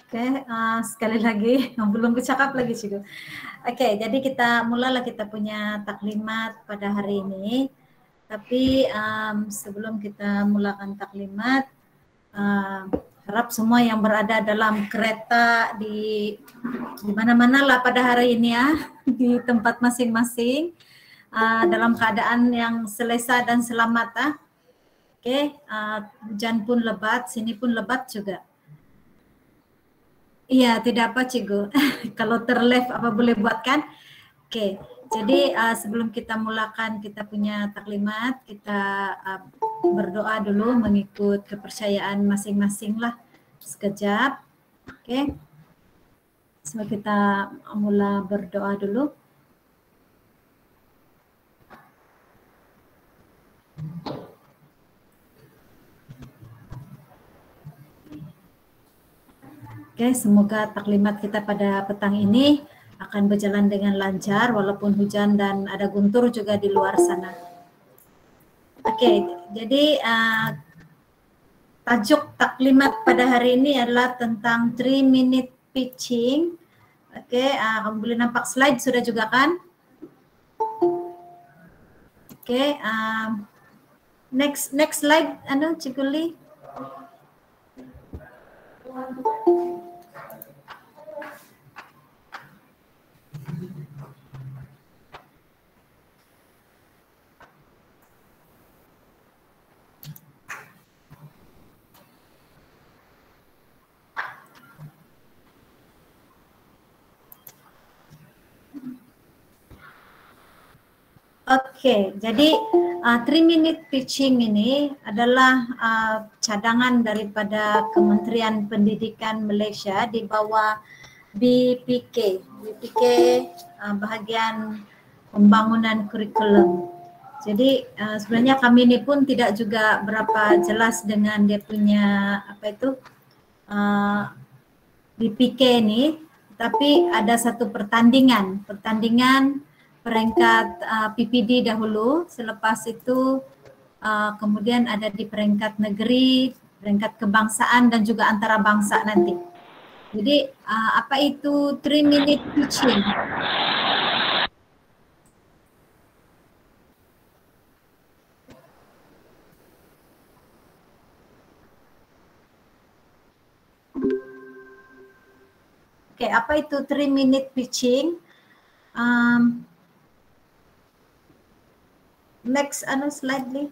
Oke, sekali lagi, belum bercakap lagi Cikgu. Oke, jadi kita mulalah kita punya taklimat pada hari ini. Tapi sebelum kita mulakan taklimat, harap semua yang berada dalam kereta di mana-mana lah pada hari ini ya, di tempat masing-masing, dalam keadaan yang selesa dan selamat. Oke, hujan pun lebat, sini pun lebat juga. Iya, tidak apa Cikgu. Kalau terlive apa boleh buat kan? Oke, jadi sebelum kita mulakan kita punya taklimat, kita berdoa dulu mengikut kepercayaan masing-masing lah sekejap. Oke, so kita mula berdoa dulu. Oke, semoga taklimat kita pada petang ini akan berjalan dengan lancar walaupun hujan dan ada guntur juga di luar sana. Oke, jadi tajuk taklimat pada hari ini adalah tentang 3-minute pitching. Oke, kamu boleh nampak slide sudah juga kan? Oke, next slide, Cikgu Lee. Oke, jadi 3-minute pitching ini adalah cadangan daripada Kementerian Pendidikan Malaysia di bawah BPK. BPK bahagian pembangunan kurikulum. Jadi sebenarnya kami ini pun tidak juga berapa jelas dengan dia punya BPK ini, tapi ada satu pertandingan peringkat PPD dahulu, selepas itu kemudian ada di peringkat negeri, peringkat kebangsaan dan juga antara bangsa nanti. Jadi apa itu 3-minute pitching? Oke, apa itu 3-minute pitching? Next slide nih.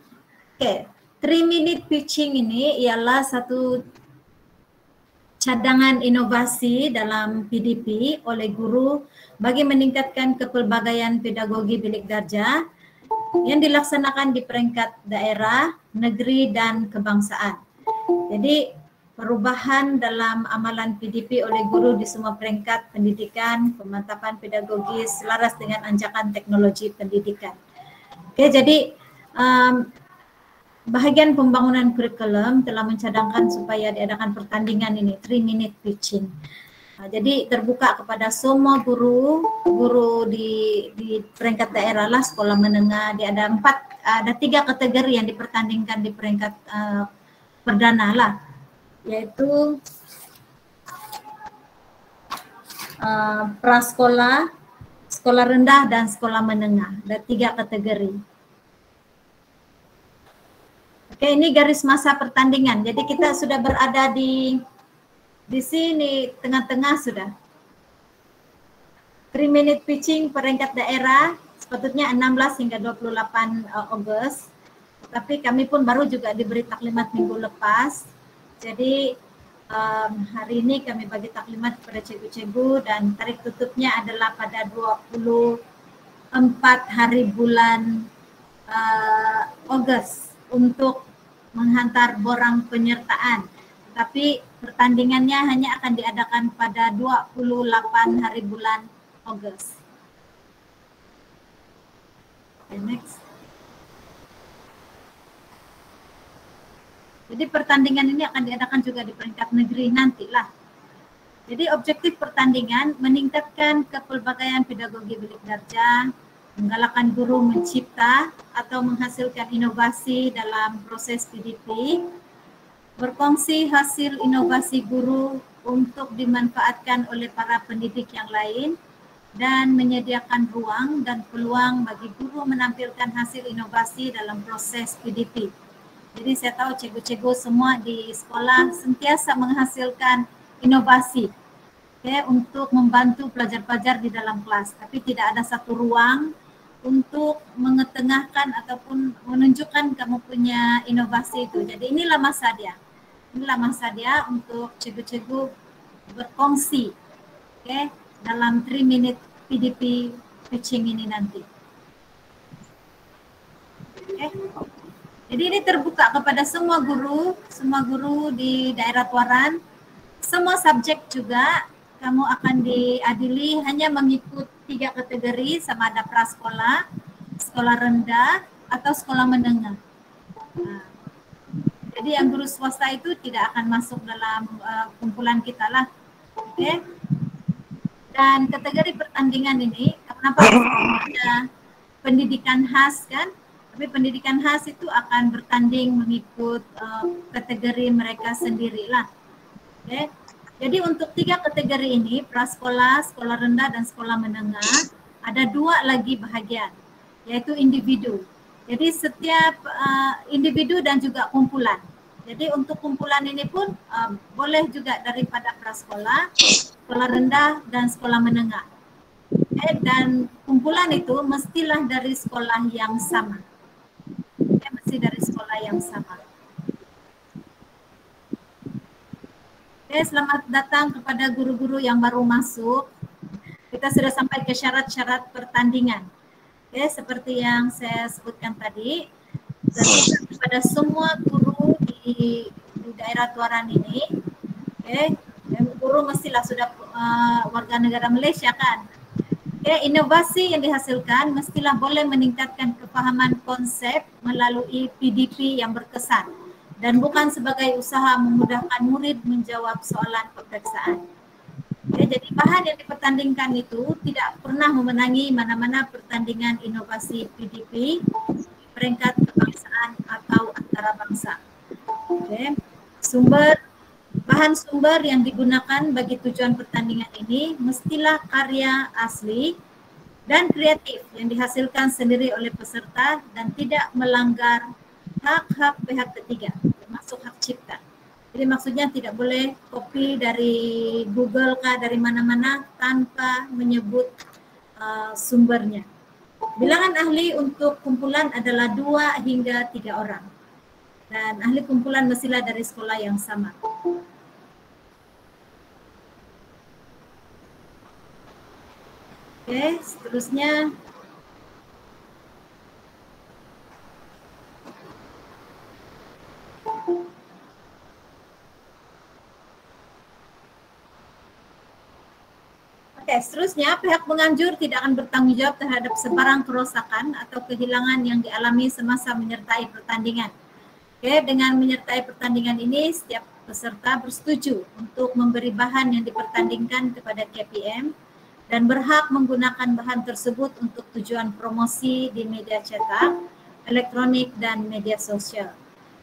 Oke, 3-minute pitching ini ialah satu cadangan inovasi dalam PDP oleh guru bagi meningkatkan kepelbagaian pedagogi bilik darjah yang dilaksanakan di peringkat daerah, negeri dan kebangsaan. Jadi perubahan dalam amalan PDP oleh guru di semua peringkat pendidikan, pemantapan pedagogi selaras dengan anjakan teknologi pendidikan. Oke, jadi bahagian pembangunan kurikulum telah mencadangkan supaya diadakan pertandingan ini 3-minute pitching. Jadi terbuka kepada semua guru di peringkat daerah lah, sekolah menengah. Ada 3 kategori yang dipertandingkan di peringkat perdana lah, yaitu prasekolah, sekolah rendah dan sekolah menengah. Ada 3 kategori. Oke, ini garis masa pertandingan. Jadi kita sudah berada di sini tengah-tengah sudah. 3-minute pitching peringkat daerah sepatutnya 16 hingga 28 Ogos. Tapi kami pun baru juga diberi taklimat minggu lepas. Jadi hari ini kami bagi taklimat kepada cikgu-cikgu dan tarikh tutupnya adalah pada 24 hari bulan Ogos untuk menghantar borang penyertaan. Tapi pertandingannya hanya akan diadakan pada 28 hari bulan Ogos. Okay, next. Jadi pertandingan ini akan diadakan juga di peringkat negeri nantilah. Jadi objektif pertandingan meningkatkan kepelbagaian pedagogi bilik darjah, menggalakkan guru mencipta atau menghasilkan inovasi dalam proses PDP, berkongsi hasil inovasi guru untuk dimanfaatkan oleh para pendidik yang lain dan menyediakan ruang dan peluang bagi guru menampilkan hasil inovasi dalam proses PDP. Jadi saya tahu cikgu-cikgu semua di sekolah sentiasa menghasilkan inovasi, okay, untuk membantu pelajar-pelajar di dalam kelas, tapi tidak ada satu ruang untuk mengetengahkan ataupun menunjukkan kamu punya inovasi itu. Jadi inilah masa dia untuk cikgu-cikgu berkongsi, okay, dalam 3 minute PDP pitching ini nanti. Okay. Jadi ini terbuka kepada semua guru di daerah Tuaran, semua subjek juga. Kamu akan diadili hanya mengikut 3 kategori, sama ada prasekolah, sekolah rendah, atau sekolah menengah. Nah, jadi yang guru swasta itu tidak akan masuk dalam kumpulan kita lah. Okay. Dan kategori pertandingan ini, kenapa ada pendidikan khas kan? Tapi pendidikan khas itu akan bertanding mengikut kategori mereka sendirilah. Okay. Jadi untuk 3 kategori ini, prasekolah, sekolah rendah, dan sekolah menengah, ada 2 lagi bahagian, yaitu individu. Jadi setiap individu dan juga kumpulan. Jadi untuk kumpulan ini pun boleh juga daripada prasekolah, sekolah rendah, dan sekolah menengah. Dan kumpulan itu mestilah dari sekolah yang sama. Mesti dari sekolah yang sama. Oke, selamat datang kepada guru-guru yang baru masuk. Kita sudah sampai ke syarat-syarat pertandingan. Oke, seperti yang saya sebutkan tadi, kepada semua guru di daerah Tuaran ini, oke, guru mestilah sudah warga negara Malaysia kan. Oke, inovasi yang dihasilkan mestilah boleh meningkatkan kefahaman konsep melalui PDP yang berkesan dan bukan sebagai usaha memudahkan murid menjawab soalan peperiksaan. Oke, jadi bahan yang dipertandingkan itu tidak pernah memenangi mana-mana pertandingan inovasi PDP peringkat kebangsaan atau antarabangsa. Oke, bahan sumber yang digunakan bagi tujuan pertandingan ini mestilah karya asli dan kreatif yang dihasilkan sendiri oleh peserta dan tidak melanggar hak-hak pihak ketiga, termasuk hak cipta. Jadi maksudnya tidak boleh copy dari Google kah, dari mana-mana tanpa menyebut sumbernya. Bilangan ahli untuk kumpulan adalah 2 hingga 3 orang. Dan ahli kumpulan mestilah dari sekolah yang sama. Oke, seterusnya. Oke, seterusnya pihak penganjur tidak akan bertanggung jawab terhadap sebarang kerusakan atau kehilangan yang dialami semasa menyertai pertandingan. Oke, dengan menyertai pertandingan ini, setiap peserta bersetuju untuk memberi bahan yang dipertandingkan kepada KPM dan berhak menggunakan bahan tersebut untuk tujuan promosi di media cetak, elektronik, dan media sosial.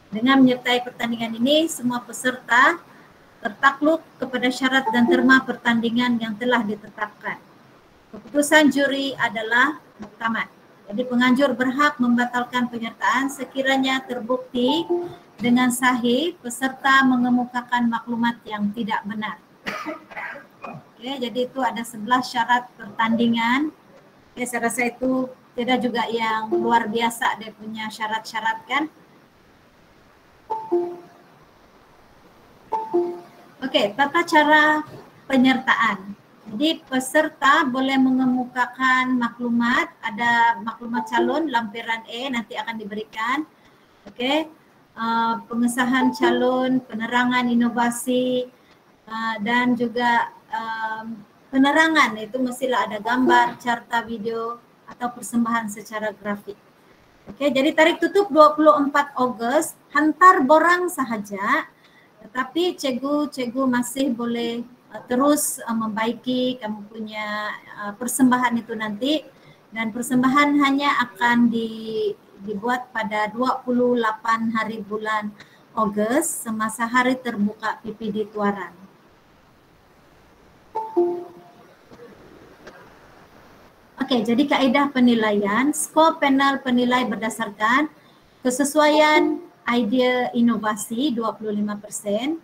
Dengan menyertai pertandingan ini, semua peserta tertakluk kepada syarat dan terma pertandingan yang telah ditetapkan. Keputusan juri adalah muktamad. Jadi penganjur berhak membatalkan penyertaan sekiranya terbukti dengan sahih peserta mengemukakan maklumat yang tidak benar. Oke, jadi itu ada 11 syarat pertandingan. Oke, saya rasa itu tidak juga yang luar biasa dia punya syarat-syarat kan. Oke, tata cara penyertaan. Jadi peserta boleh mengemukakan maklumat, ada maklumat calon lampiran E nanti akan diberikan. Oke, pengesahan calon, penerangan inovasi, dan juga penerangan itu mestilah ada gambar, carta video, atau persembahan secara grafik. Oke, jadi tarik tutup 24 Ogos, hantar borang sahaja. Tetapi cikgu masih boleh terus membaiki kamu punya persembahan itu nanti, dan persembahan hanya akan dibuat pada 28 hari bulan Ogos semasa hari terbuka PPD Tuaran. Oke, jadi kaidah penilaian, skor panel penilai berdasarkan kesesuaian idea inovasi 25%,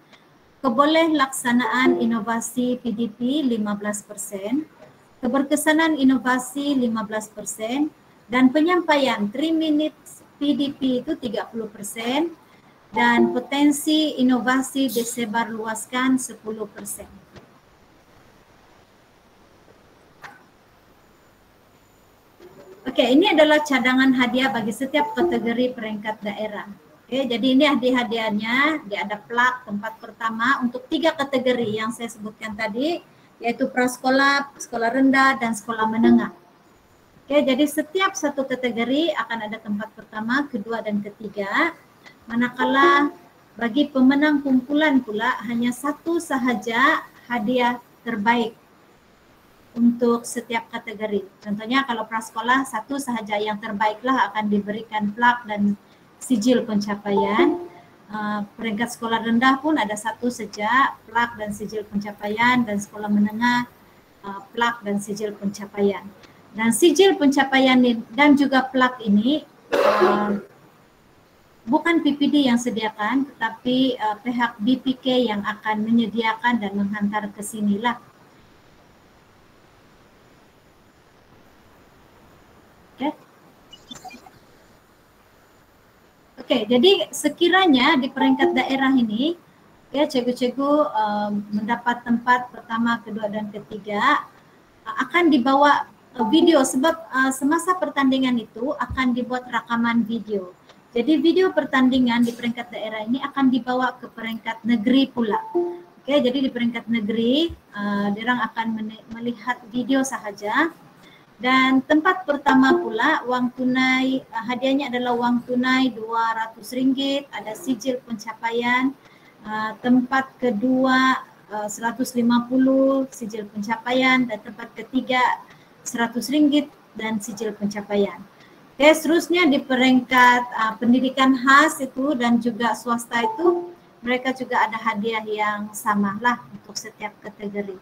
keboleh-laksanaan inovasi PDP 15%, keberkesanan inovasi 15%, dan penyampaian 3 minutes PDP itu 30%, dan potensi inovasi disebarluaskan 10%. Oke, ini adalah cadangan hadiah bagi setiap kategori peringkat daerah. Oke, jadi ini hadiah-hadiahnya, dia ada plak tempat pertama untuk 3 kategori yang saya sebutkan tadi, yaitu prasekolah, sekolah rendah, dan sekolah menengah. Oke, jadi setiap satu kategori akan ada tempat pertama, kedua, dan ketiga. Manakala bagi pemenang kumpulan pula hanya satu sahaja hadiah terbaik untuk setiap kategori. Contohnya kalau prasekolah satu sahaja yang terbaiklah akan diberikan plak dan sijil pencapaian. Peringkat sekolah rendah pun ada satu saja plak dan sijil pencapaian, dan sekolah menengah plak dan sijil pencapaian. Dan sijil pencapaian dan juga plak ini bukan PPD yang sediakan, tetapi pihak BPK yang akan menyediakan dan menghantar ke sinilah. Oke, jadi sekiranya di peringkat daerah ini, ya cikgu-cikgu mendapat tempat pertama, kedua, dan ketiga, akan dibawa video sebab semasa pertandingan itu akan dibuat rakaman video. Jadi video pertandingan di peringkat daerah ini akan dibawa ke peringkat negeri pula. Oke, jadi di peringkat negeri, diorang akan melihat video sahaja. Dan tempat pertama pula uang tunai, hadiahnya adalah uang tunai RM200, ada sijil pencapaian. Tempat kedua 150 sijil pencapaian, dan tempat ketiga RM100 dan sijil pencapaian. Oke, seterusnya di peringkat pendidikan khas itu dan juga swasta itu, mereka juga ada hadiah yang sama lah untuk setiap kategori.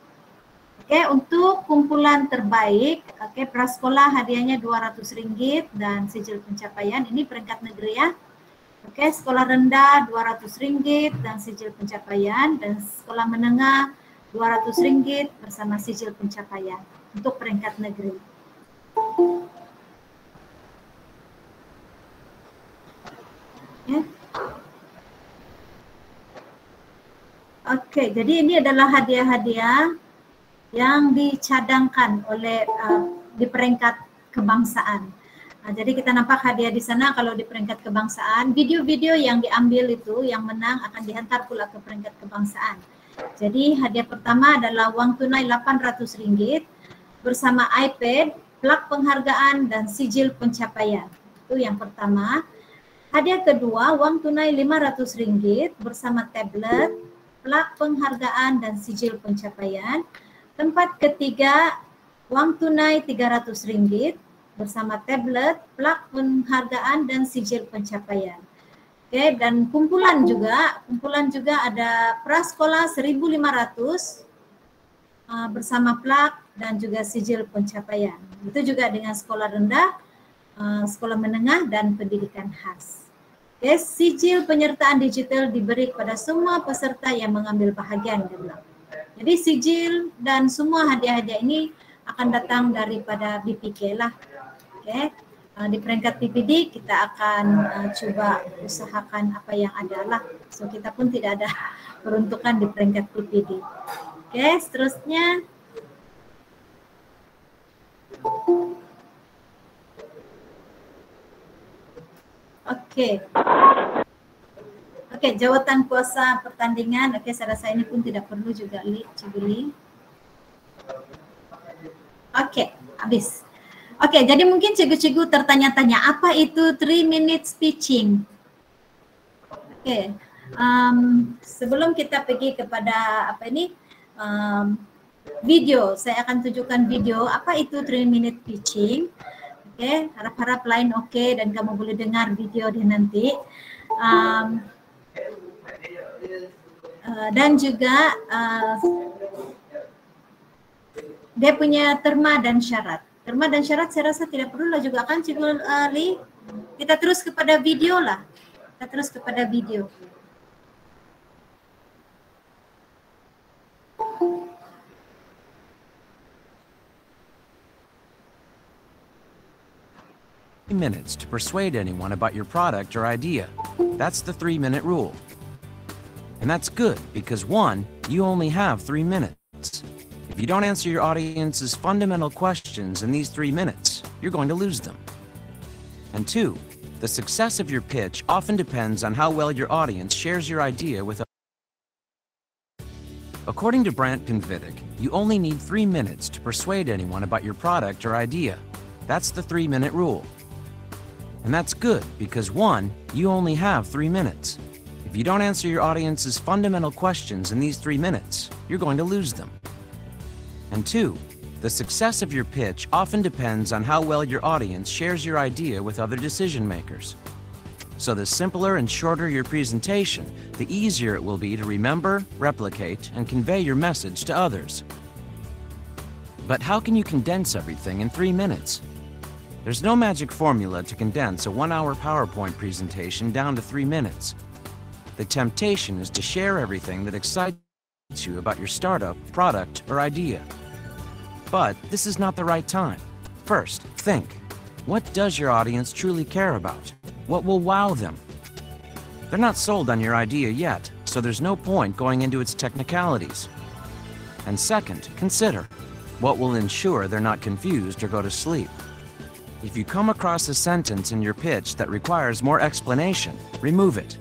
Oke, untuk kumpulan terbaik, oke, prasekolah hadiahnya RM200 dan sijil pencapaian. Ini peringkat negeri ya. Oke, sekolah rendah RM200 dan sijil pencapaian, dan sekolah menengah RM200 bersama sijil pencapaian untuk peringkat negeri. Ya. Oke, jadi ini adalah hadiah-hadiah yang dicadangkan oleh di peringkat kebangsaan. Jadi kita nampak hadiah di sana kalau di peringkat kebangsaan, video-video yang diambil itu yang menang akan dihantar pula ke peringkat kebangsaan. Jadi hadiah pertama adalah uang tunai RM800 bersama iPad, plak penghargaan, dan sijil pencapaian. Itu yang pertama. Hadiah kedua, uang tunai RM500 bersama tablet, plak penghargaan, dan sijil pencapaian. Tempat ketiga, uang tunai RM300 bersama tablet, plak penghargaan, dan sijil pencapaian. Oke, dan kumpulan juga ada prasekolah 1.500 bersama plak dan juga sijil pencapaian. Itu juga dengan sekolah rendah, sekolah menengah, dan pendidikan khas. Oke, sijil penyertaan digital diberi kepada semua peserta yang mengambil bahagian di belakang. Jadi sijil dan semua hadiah-hadiah ini akan datang daripada BPK lah. Oke, di peringkat PPD kita akan coba usahakan apa yang ada lah. So kita pun tidak ada peruntukan di peringkat PPD. Oke, seterusnya. Oke, jawatan kuasa pertandingan. Oke, saya rasa ini pun tidak perlu juga, Cibuli. Oke, habis. Oke, jadi mungkin cikgu-cikgu tertanya-tanya, apa itu 3 minutes pitching? Oke, sebelum kita pergi kepada video, saya akan tunjukkan video apa itu 3 minute pitching. Oke, harap-harap line oke, dan kamu boleh dengar video di nanti. Dan juga dia punya terma dan syarat. Terma dan syarat saya rasa tidak perlu lah juga kan Cikgu Ali. Kita terus kepada video lah. Kita terus kepada video. Minutes to persuade anyone about your product or idea. That's the 3-minute rule. And that's good because 1, you only have 3 minutes. If you don't answer your audience's fundamental questions in these 3 minutes, you're going to lose them. And 2, the success of your pitch often depends on how well your audience shares your idea with others. According to Brant Convitic, you only need 3 minutes to persuade anyone about your product or idea. That's the 3-minute rule. And that's good because 1, you only have 3 minutes. If you don't answer your audience's fundamental questions in these 3 minutes, you're going to lose them. And 2, the success of your pitch often depends on how well your audience shares your idea with other decision makers. So the simpler and shorter your presentation, the easier it will be to remember, replicate, and convey your message to others. But how can you condense everything in 3 minutes? There's no magic formula to condense a 1-hour PowerPoint presentation down to 3 minutes. The temptation is to share everything that excites you about your startup, product, or idea. But this is not the right time. First, think. What does your audience truly care about? What will wow them? They're not sold on your idea yet, so there's no point going into its technicalities. And second, consider. What will ensure they're not confused or go to sleep? If you come across a sentence in your pitch that requires more explanation, remove it.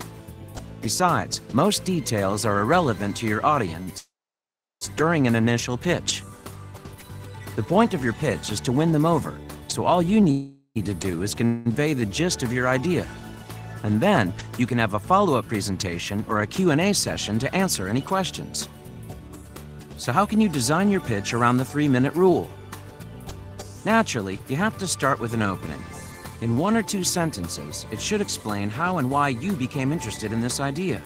Besides, most details are irrelevant to your audience during an initial pitch. The point of your pitch is to win them over, so all you need to do is convey the gist of your idea. And then you can have a follow-up presentation or a Q&A session to answer any questions. So how can you design your pitch around the 3-minute rule? Naturally, you have to start with an opening. In 1 or 2 sentences, it should explain how and why you became interested in this idea.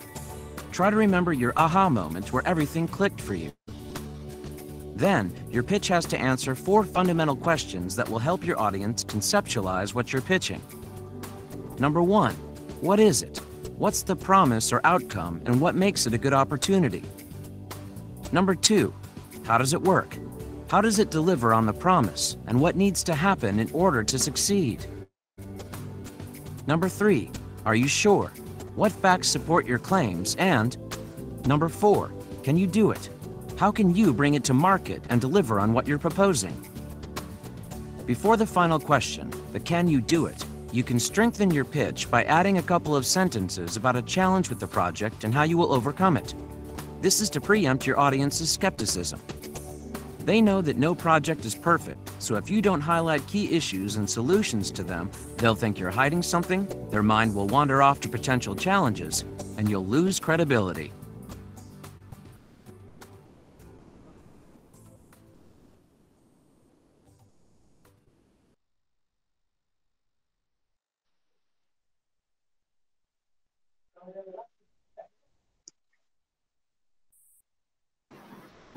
Try to remember your aha moment where everything clicked for you. Then, your pitch has to answer 4 fundamental questions that will help your audience conceptualize what you're pitching. Number 1, what is it? What's the promise or outcome, and what makes it a good opportunity? Number 2, how does it work? How does it deliver on the promise, and what needs to happen in order to succeed? Number 3, are you sure? What facts support your claims? And number 4, can you do it? How can you bring it to market and deliver on what you're proposing? Before the final question, the can you do it, you can strengthen your pitch by adding a couple of sentences about a challenge with the project and how you will overcome it. This is to preempt your audience's skepticism. They know that no project is perfect, so if you don't highlight key issues and solutions to them, they'll think you're hiding something, their mind will wander off to potential challenges, and you'll lose credibility.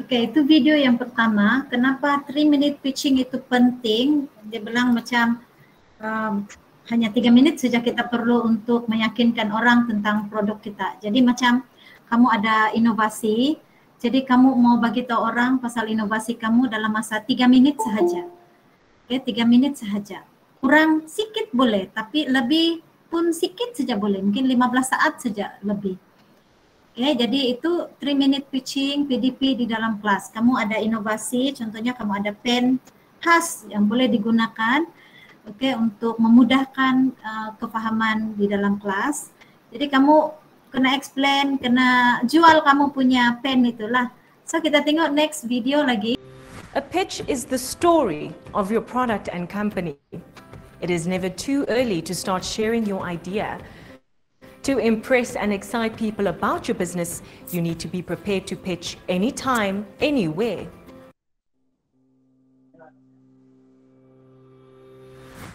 Oke, itu video yang pertama. Kenapa 3-minute pitching itu penting? Dia bilang macam hanya 3 menit saja kita perlu untuk meyakinkan orang tentang produk kita. Jadi macam kamu ada inovasi, jadi kamu mau bagi tahu orang pasal inovasi kamu dalam masa 3 menit sahaja. Oke, 3 menit sahaja. Kurang sikit boleh, tapi lebih pun sikit saja boleh. Mungkin 15 saat saja lebih. Oke, jadi itu 3-minute pitching PDP di dalam kelas. Kamu ada inovasi, contohnya kamu ada pen khas yang boleh digunakan, oke, untuk memudahkan kefahaman di dalam kelas. Jadi kamu kena explain, kena jual kamu punya pen itulah. So kita tengok next video lagi. A pitch is the story of your product and company. It is never too early to start sharing your idea. To impress and excite people about your business, you need to be prepared to pitch anytime, anywhere.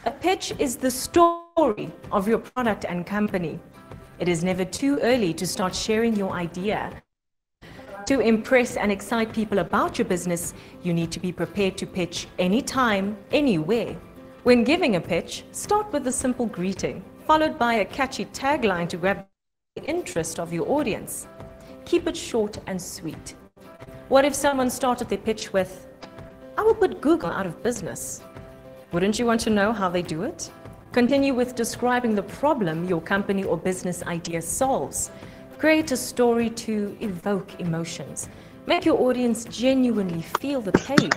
A pitch is the story of your product and company. It is never too early to start sharing your idea. To impress and excite people about your business, you need to be prepared to pitch anytime, anywhere. When giving a pitch, start with a simple greeting, followed by a catchy tagline to grab the interest of your audience. Keep it short and sweet. What if someone started their pitch with, "I will put Google out of business"? Wouldn't you want to know how they do it? Continue with describing the problem your company or business idea solves. Create a story to evoke emotions. Make your audience genuinely feel the pain.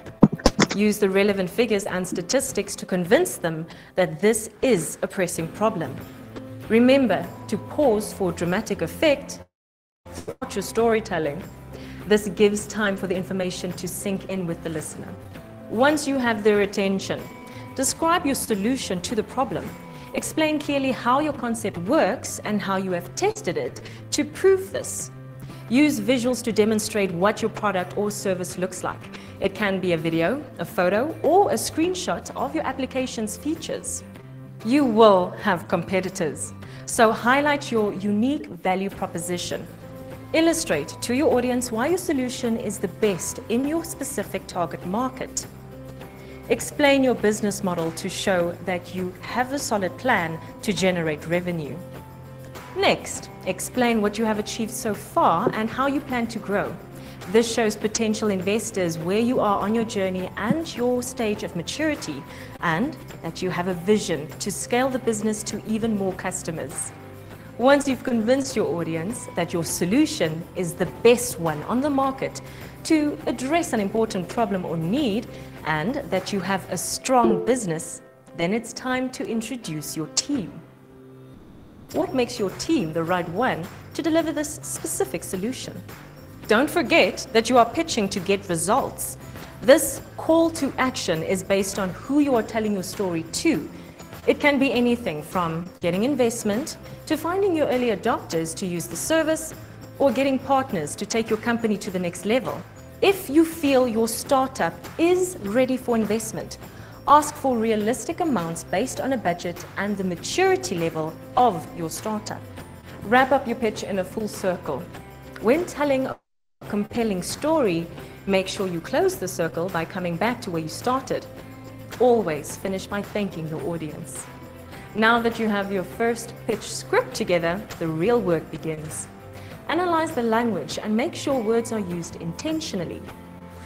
Use the relevant figures and statistics to convince them that this is a pressing problem. Remember to pause for dramatic effect throughout your storytelling. This gives time for the information to sink in with the listener. Once you have their attention, describe your solution to the problem. Explain clearly how your concept works and how you have tested it to prove this. Use visuals to demonstrate what your product or service looks like. It can be a video, a photo, or a screenshot of your application's features. You will have competitors, so highlight your unique value proposition. Illustrate to your audience why your solution is the best in your specific target market. Explain your business model to show that you have a solid plan to generate revenue. Next, explain what you have achieved so far and how you plan to grow. This shows potential investors where you are on your journey and your stage of maturity, and that you have a vision to scale the business to even more customers. Once you've convinced your audience that your solution is the best one on the market to address an important problem or need, and that you have a strong business, then it's time to introduce your team. What makes your team the right one to deliver this specific solution? Don't forget that you are pitching to get results. This call to action is based on who you are telling your story to. It can be anything from getting investment to finding your early adopters to use the service, or getting partners to take your company to the next level. If you feel your startup is ready for investment, ask for realistic amounts based on a budget and the maturity level of your startup. Wrap up your pitch in a full circle. When telling a compelling story, make sure you close the circle by coming back to where you started. Always finish by thanking your audience. Now that you have your first pitch script together, the real work begins. Analyze the language and make sure words are used intentionally.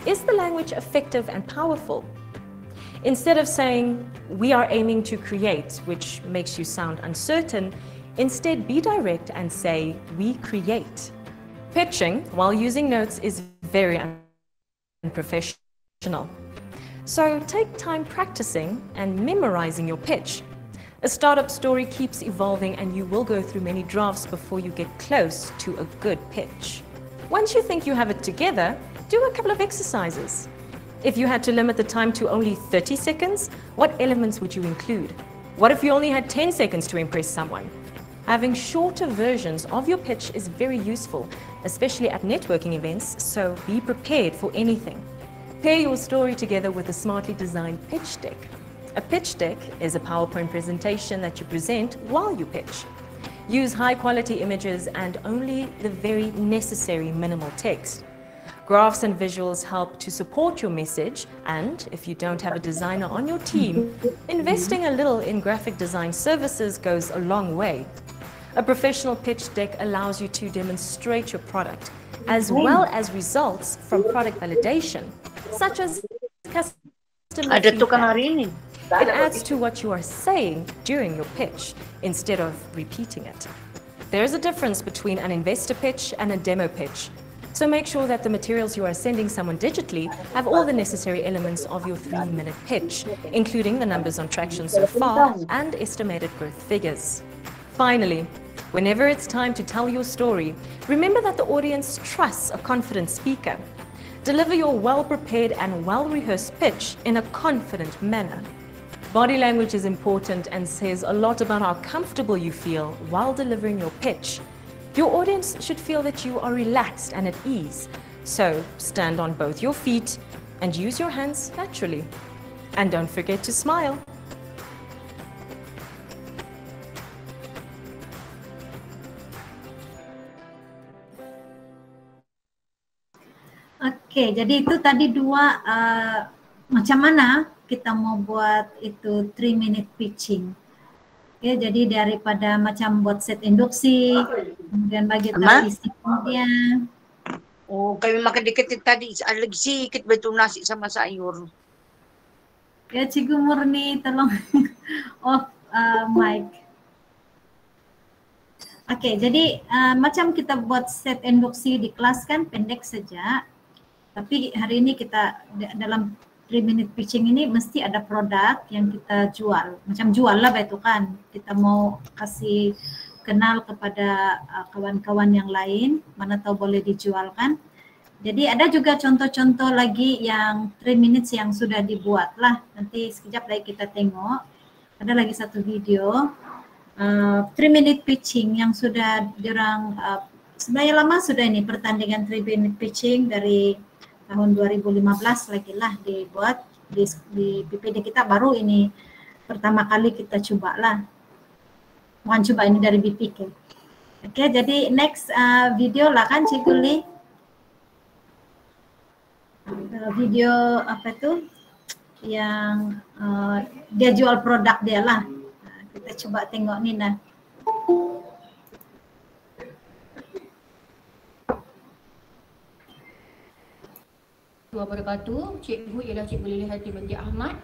Is the language effective and powerful? Instead of saying, "We are aiming to create," which makes you sound uncertain, instead be direct and say, "We create." Pitching while using notes is very unprofessional. So take time practicing and memorizing your pitch. A startup story keeps evolving, and you will go through many drafts before you get close to a good pitch. Once you think you have it together, do a couple of exercises. If you had to limit the time to only 30 seconds, what elements would you include? What if you only had 10 seconds to impress someone? Having shorter versions of your pitch is very useful, especially at networking events, so be prepared for anything. Pair your story together with a smartly designed pitch deck. A pitch deck is a PowerPoint presentation that you present while you pitch. Use high-quality images and only the very necessary minimal text. Graphs and visuals help to support your message, and if you don't have a designer on your team, investing a little in graphic design services goes a long way. A professional pitch deck allows you to demonstrate your product, as well as results from product validation, such as customer feedback. It adds to what you are saying during your pitch, instead of repeating it. There's a difference between an investor pitch and a demo pitch. So make sure that the materials you are sending someone digitally have all the necessary elements of your 3-minute pitch, including the numbers on traction so far and estimated growth figures. Finally, whenever it's time to tell your story, remember that the audience trusts a confident speaker. Deliver your well-prepared and well-rehearsed pitch in a confident manner. Body language is important and says a lot about how comfortable you feel while delivering your pitch. Your audience should feel that you are relaxed and at ease. So stand on both your feet and use your hands naturally. And don't forget to smile. Oke, jadi itu tadi dua macam mana kita mau buat itu 3-minute pitching. Oke, jadi daripada macam buat set induksi, kemudian bagi tahu isi kemudian. Oh, kami makan dikit tadi, lagi sikit betul nasi sama sayur. Ya, Cikgu Murni, tolong off mic. Oke, jadi macam kita buat set induksi di kelas kan pendek saja. Tapi hari ini kita dalam 3-minute pitching ini mesti ada produk yang kita jual. Macam jual lah itu kan. Kita mau kasih kenal kepada kawan-kawan yang lain, mana tahu boleh dijual kan. Jadi ada juga contoh-contoh lagi yang 3 minutes yang sudah dibuat lah. Nanti sekejap lagi kita tengok. Ada lagi satu video 3-minute pitching yang sudah diorang sebenarnya lama sudah ini pertandingan 3-minute pitching dari tahun 2015 lagi lah dibuat di PPD kita, baru ini pertama kali kita coba lah. Bukan coba, ini dari BPK. Oke, jadi next video lah kan Cikgu Li. Video apa tuh yang dia jual produk dia lah. Kita coba tengok ni nah. Wabarakatuh. Cikgu ialah Cikgu Lilihati binti Ahmad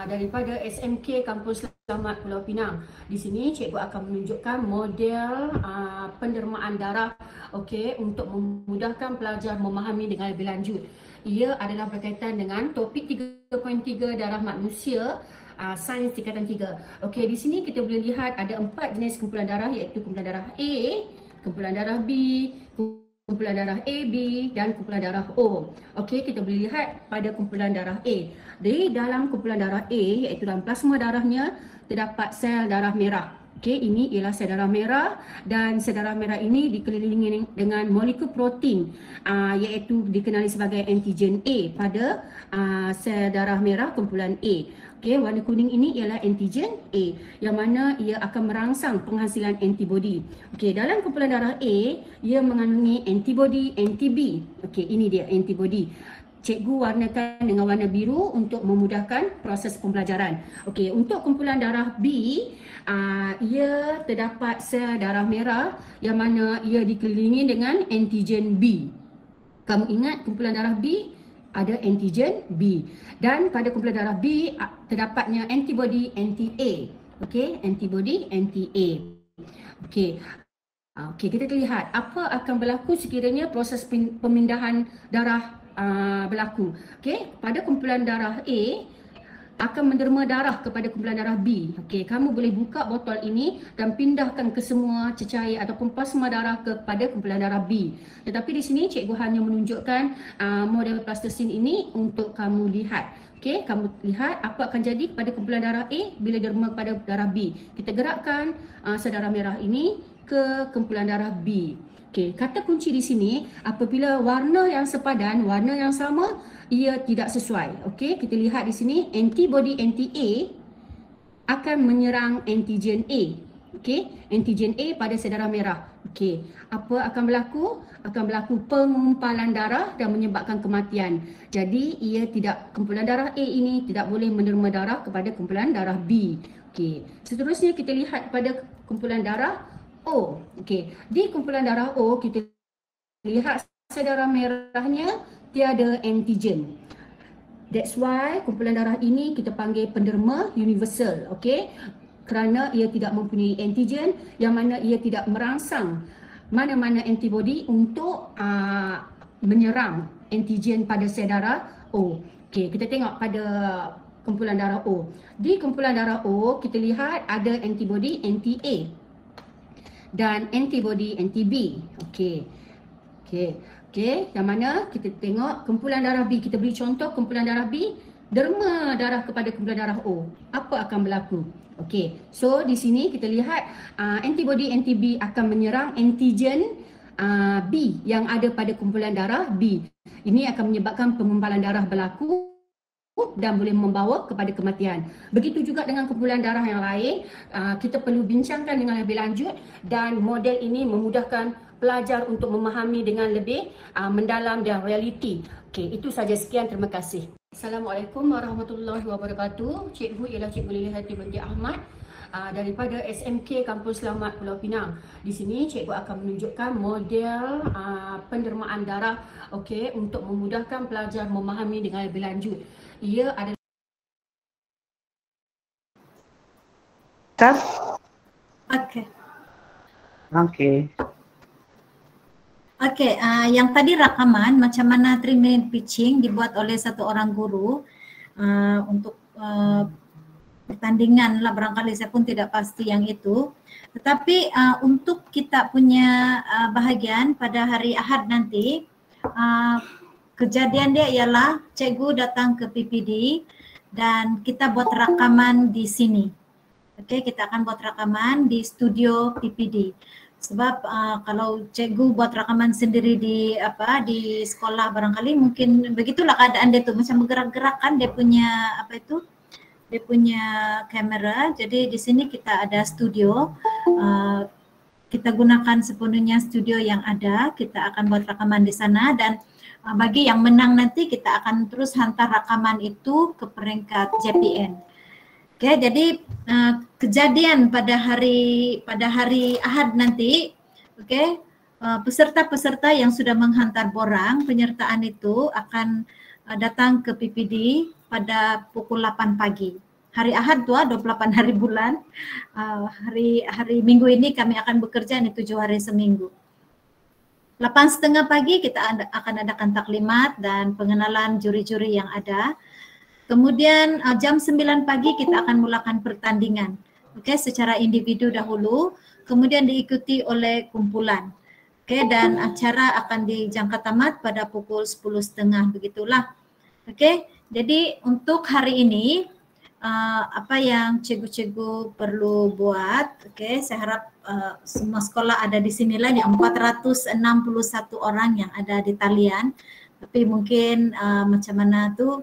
daripada SMK Kampus Selamat Pulau Pinang. Di sini cikgu akan menunjukkan model pendermaan darah untuk memudahkan pelajar memahami dengan lebih lanjut. Ia adalah berkaitan dengan topik 3.3 darah manusia, sains tingkatan 3. Di sini kita boleh lihat ada 4 jenis kumpulan darah, iaitu kumpulan darah A, kumpulan darah B, kumpulan darah AB dan kumpulan darah O. Kita boleh lihat pada kumpulan darah A. Di dalam kumpulan darah A, iaitu dalam plasma darahnya, terdapat sel darah merah. Ini ialah sel darah merah, dan sel darah merah ini dikelilingi dengan molekul protein iaitu dikenali sebagai antigen A pada sel darah merah kumpulan A. Warna kuning ini ialah antigen A yang mana ia akan merangsang penghasilan antibodi. Dalam kumpulan darah A, ia mengandungi antibodi anti-B. Ini dia antibodi. Cikgu warnakan dengan warna biru untuk memudahkan proses pembelajaran. Untuk kumpulan darah B, ia terdapat sel darah merah yang mana ia dikelilingi dengan antigen B. Kamu ingat kumpulan darah B ada antigen B, dan pada kumpulan darah B terdapatnya antibodi anti-A. Antibodi anti-A. Kita lihat apa akan berlaku sekiranya proses pemindahan darah berlaku. Pada kumpulan darah A akan menderma darah kepada kumpulan darah B. Kamu boleh buka botol ini dan pindahkan ke semua cecair ataupun plasma darah kepada kumpulan darah B. Tetapi di sini cikgu hanya menunjukkan model plastosin ini untuk kamu lihat. Kamu lihat apa akan jadi pada kumpulan darah A bila derma kepada darah B. Kita gerakkan sel darah merah ini ke kumpulan darah B. Kata kunci di sini, apabila warna yang sepadan, warna yang sama, ia tidak sesuai. Kita lihat di sini antibodi anti-A akan menyerang antigen A. Antigen A pada sel darah merah. Apa akan berlaku? Akan berlaku pengumpalan darah dan menyebabkan kematian. Jadi kumpulan darah A ini tidak boleh menderma darah kepada kumpulan darah B. Seterusnya kita lihat pada kumpulan darah O. Di kumpulan darah O kita lihat sel darah merahnya tiada antigen. That's why kumpulan darah ini kita panggil penderma universal. Kerana ia tidak mempunyai antigen yang mana ia tidak merangsang mana-mana antibodi untuk menyerang antigen pada sel darah O. Kita tengok pada kumpulan darah O. Di kumpulan darah O kita lihat ada antibodi anti-A dan antibodi anti-B. Yang mana kita tengok kumpulan darah B, kita beri contoh kumpulan darah B derma darah kepada kumpulan darah O. Apa akan berlaku? So di sini kita lihat antibodi anti-B akan menyerang antigen B yang ada pada kumpulan darah B. Ini akan menyebabkan pengumpalan darah berlaku dan boleh membawa kepada kematian. Begitu juga dengan kumpulan darah yang lain, kita perlu bincangkan dengan lebih lanjut, dan model ini memudahkan pelajar untuk memahami dengan lebih mendalam dan realiti Okey, itu saja, sekian, terima kasih. Assalamualaikum warahmatullahi wabarakatuh. Cikgu ialah Cikgu Lilihaty binti Ahmad daripada SMK Kampus Selamat Pulau Pinang. Di sini cikgu akan menunjukkan model pendermaan darah, okey, untuk memudahkan pelajar memahami dengan lebih lanjut. Ia adalah Okey. Okey. Okey, yang tadi rakaman macam mana 3 minute pitching dibuat oleh satu orang guru untuk pertandingan lah, barangkali saya pun tidak pasti yang itu. Tetapi untuk kita punya bahagian pada hari Ahad nanti, kejadian dia ialah cikgu datang ke PPD dan kita buat rakaman di sini. Okey, kita akan buat rakaman di studio PPD. Sebab kalau cikgu buat rakaman sendiri di sekolah, barangkali mungkin begitulah keadaan dia tu, macam bergerak-gerak kan dia punya dia punya kamera. Jadi di sini kita ada studio, kita gunakan sepenuhnya studio yang ada. Kita akan buat rakaman di sana dan bagi yang menang nanti kita akan terus hantar rakaman itu ke peringkat JPN. Okey, jadi kejadian pada hari Ahad nanti, okey, peserta-peserta yang sudah menghantar borang penyertaan itu akan datang ke PPD pada pukul 8 pagi. Hari Ahad tu 28 hari bulan. Hari Minggu ini kami akan bekerja ini 7 hari seminggu. 8:30 pagi kita akan adakan taklimat dan pengenalan juri-juri yang ada. Kemudian jam 9 pagi kita akan mulakan pertandingan. Okey, secara individu dahulu, kemudian diikuti oleh kumpulan. Okey, dan acara akan dijangka tamat pada pukul 10:30 begitulah. Okey, jadi untuk hari ini apa yang cikgu-cikgu perlu buat, okey, saya harap semua sekolah ada di sinilah, yang 461 orang yang ada di talian. Tapi mungkin macam mana tu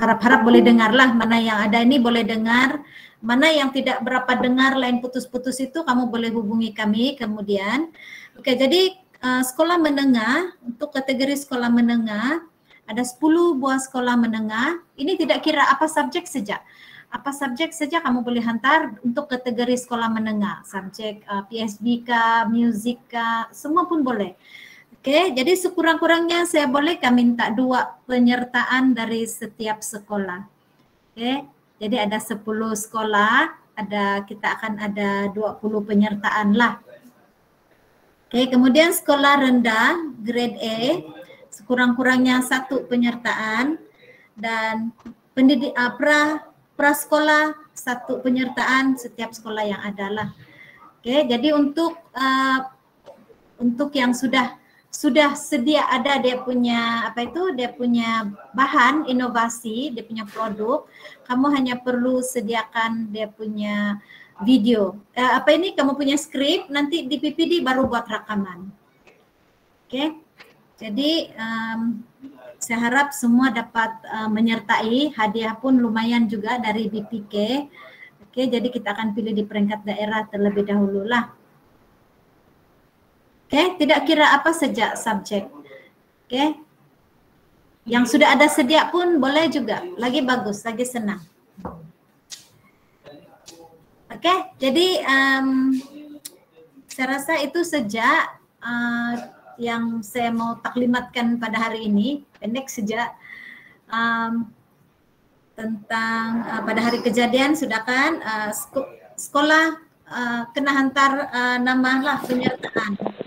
harap-harap boleh dengarlah, mana yang ada ini boleh dengar, mana yang tidak berapa dengar, lain putus-putus itu kamu boleh hubungi kami kemudian. Okey, jadi sekolah menengah, untuk kategori sekolah menengah ada 10 buah sekolah menengah. Ini tidak kira apa subjek saja. Apa subjek saja kamu boleh hantar untuk kategori sekolah menengah. Subjek PSB kah, muzik kah, semua pun boleh. Okey, jadi sekurang-kurangnya saya bolehkah minta 2 penyertaan dari setiap sekolah. Okey, jadi ada 10 sekolah, kita akan ada 20 penyertaan lah. Okey, kemudian sekolah rendah grade A sekurang-kurangnya 1 penyertaan dan prasekolah 1 penyertaan setiap sekolah yang ada lah. Okey, jadi untuk yang sudah sedia ada dia punya dia punya bahan inovasi, dia punya produk, kamu hanya perlu sediakan dia punya video. Kamu punya skrip, nanti di PPD baru buat rakaman. Okey. Jadi saya harap semua dapat menyertai, hadiah pun lumayan juga dari BPK. Okey, jadi kita akan pilih di peringkat daerah terlebih dahulu lah. Okey, tidak kira apa saja subjek. Okey. Yang sudah ada sedia pun boleh juga. Lagi bagus, lagi senang. Okey, jadi saya rasa itu saja yang saya mau taklimatkan pada hari ini. Pendek saja tentang pada hari kejadian sudah kan sekolah kena hantar nama lah penyertaan.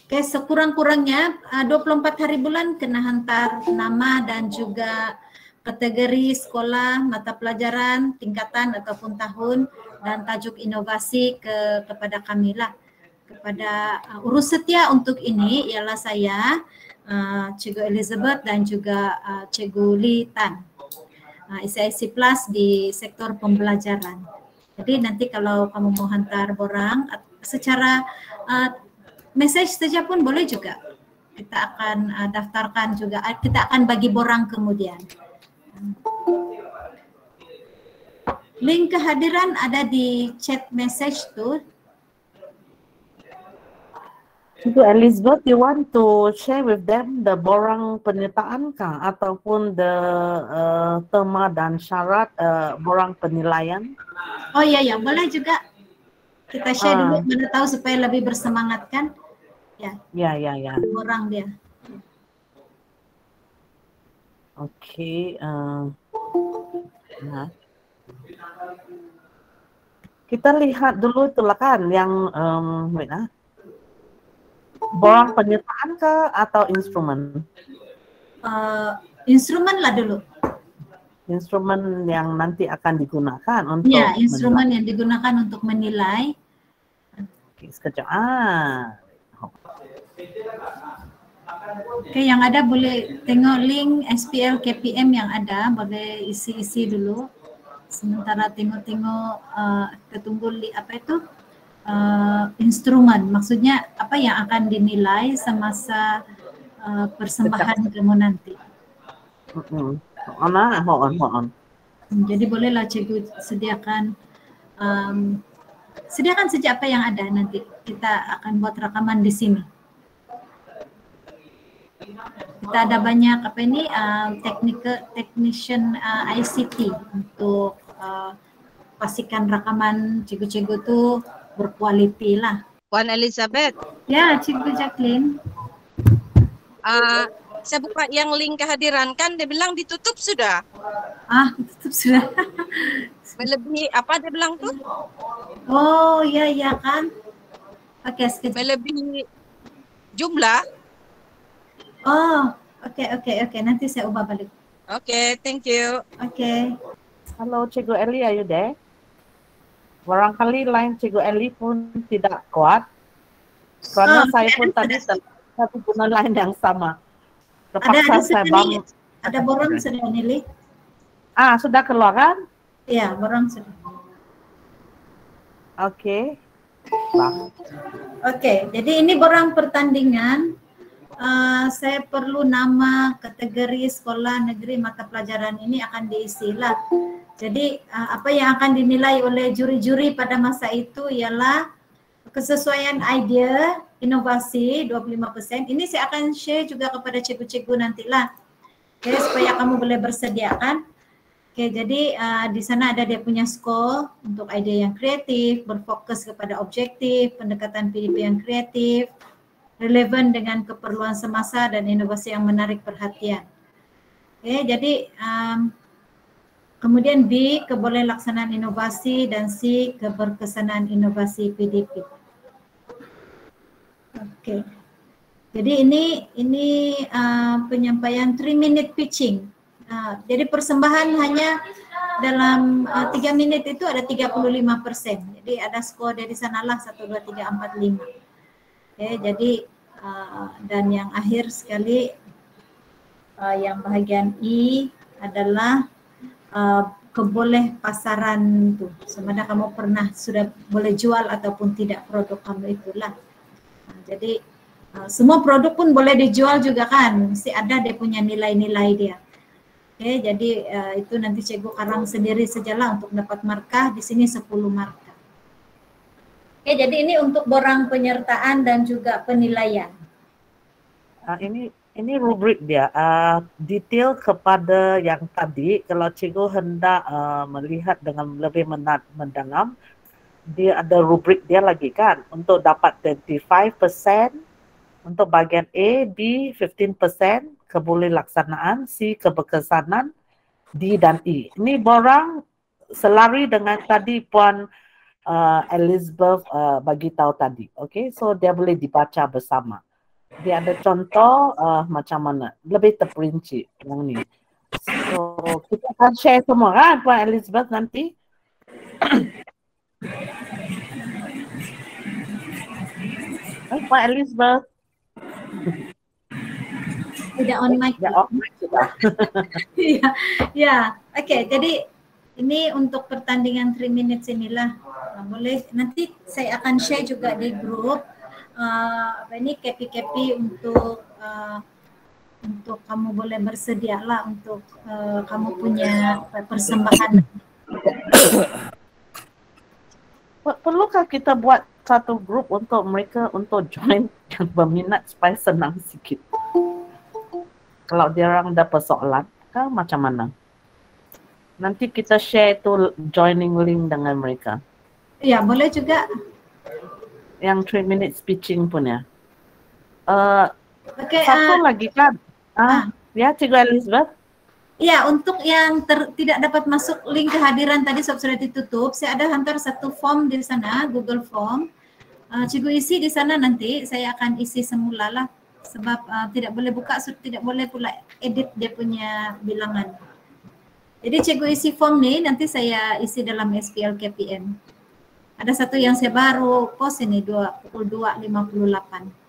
Oke, sekurang-kurangnya 24 hari bulan kena hantar nama dan juga kategori sekolah, mata pelajaran, tingkatan ataupun tahun dan tajuk inovasi kepada kami lah. Kepada urus setia untuk ini ialah saya, Cikgu Elizabeth dan juga Cikgu Lee Tan, ICIC Plus di sektor pembelajaran. Jadi nanti kalau kamu mau hantar borang secara message saja pun boleh juga. Kita akan daftarkan juga, kita akan bagi borang kemudian. Link kehadiran ada di chat message tuh. Cikgu Elizabeth, you want to share with them the borang penyertaan kah ataupun the tema dan syarat borang penilaian? Oh iya ya, boleh juga kita share dulu, mana tahu supaya lebih bersemangat kan? Ya. Ya. Borang dia. Oke. Nah. Kita lihat dulu itulah kan yang borang penyertaan ke atau instrumen? Instrumen lah dulu. Instrumen yang nanti akan digunakan untuk ya, instrumen yang digunakan untuk menilai. Oke, sekejap. Oke, yang ada boleh tengok link SPL KPM yang ada, boleh isi-isi dulu. Sementara tengok-tengok ketunggu apa itu instrumen, maksudnya apa yang akan dinilai semasa persembahan kamu nanti. Hold on. Jadi bolehlah cikgu sediakan saja apa yang ada, nanti kita akan buat rekaman di sini. Kita ada banyak apa ini technician ICT untuk pastikan rekaman cikgu-cikgu tu berkualiti lah. Puan Elizabeth. Ya, Cikgu Jacqueline. Saya buka yang link kehadiran kan dia bilang ditutup sudah. Ditutup sudah. Melebihi apa dia bilang tuh? Oh, ya kan. Oke, sekejap. Melebihi jumlah. Oh, oke. Nanti saya ubah balik. Oke, thank you. Oke. Halo, Cikgu Eli, are you there? Barangkali line Cikgu Eli pun tidak kuat. Karena saya pun tadi satu guna line yang sama. Terpaksa saya bangun. Ada borang sudah nilai. Sudah keluar kan? Iya, borang sudah. Oke. Oke, jadi ini borang pertandingan. Saya perlu nama, kategori, sekolah, negeri, mata pelajaran ini akan diisi lah. Jadi apa yang akan dinilai oleh juri-juri pada masa itu ialah kesesuaian idea, inovasi 25%. Ini saya akan share juga kepada cikgu-cikgu nantilah. Oke, supaya kamu boleh bersediakan. Oke, jadi di sana ada dia punya skor untuk ide yang kreatif, berfokus kepada objektif, pendekatan PDP yang kreatif, relevan dengan keperluan semasa dan inovasi yang menarik perhatian. Oke, jadi kemudian B, keboleh laksanaan inovasi, dan C, keberkesanan inovasi PDP. Oke. Jadi ini penyampaian 3-minute pitching. Jadi persembahan hanya dalam 3 menit itu ada 35%. Jadi ada skor dari sanalah 1, 2, 3, 4, 5. Oke, jadi dan yang akhir sekali yang bahagian I adalah keboleh pasaran tuh, semada kamu pernah sudah boleh jual ataupun tidak produk kamu itulah. Jadi semua produk pun boleh dijual juga kan, mesti ada dia punya nilai-nilai dia. Oke, jadi itu nanti cikgu karang sendiri sajalah untuk dapat markah, di sini 10 markah. Oke, jadi ini untuk borang penyertaan dan juga penilaian. Ini rubrik dia, detail kepada yang tadi. Kalau cikgu hendak melihat dengan lebih mendalam, dia ada rubrik dia lagi kan, untuk dapat 25%, untuk bagian A, B 15%, keboleh laksanaan, C keberkesanan, D dan E. Ini borang selari dengan tadi Puan Elizabeth bagi tahu tadi. Okay, so dia boleh dibaca bersama. Dia ada contoh macam mana, lebih terperinci yang ni. So kita akan share semua kan Puan Elizabeth nanti. Puan Elizabeth. Tidak on mic. Ya, off mic sudah. Ya. Oke, jadi ini untuk pertandingan 3 minutes inilah. Boleh nanti saya akan share juga di grup ini KP-KP untuk kamu boleh bersedia lah untuk kamu punya persembahan. perlukah kita buat satu grup untuk mereka untuk join yang berminat supaya senang sikit? Kalau dia orang ada persoalan, kan macam mana? Nanti kita share itu joining link dengan mereka. Ya, boleh juga. Yang 3 minute speaking punya. Oke, Satu lagi kan? Ya, Cikgu Elizabeth. Ya, untuk yang tidak dapat masuk link kehadiran tadi sebab sudah ditutup, saya ada hantar satu form di sana, Google Form. Cikgu isi di sana nanti, saya akan isi semula lah. Sebab tidak boleh buka, tidak boleh pula edit dia punya bilangan. Jadi cikgu isi form ni, nanti saya isi dalam SPL KPM. Ada satu yang saya baru post ini, pukul 2.58.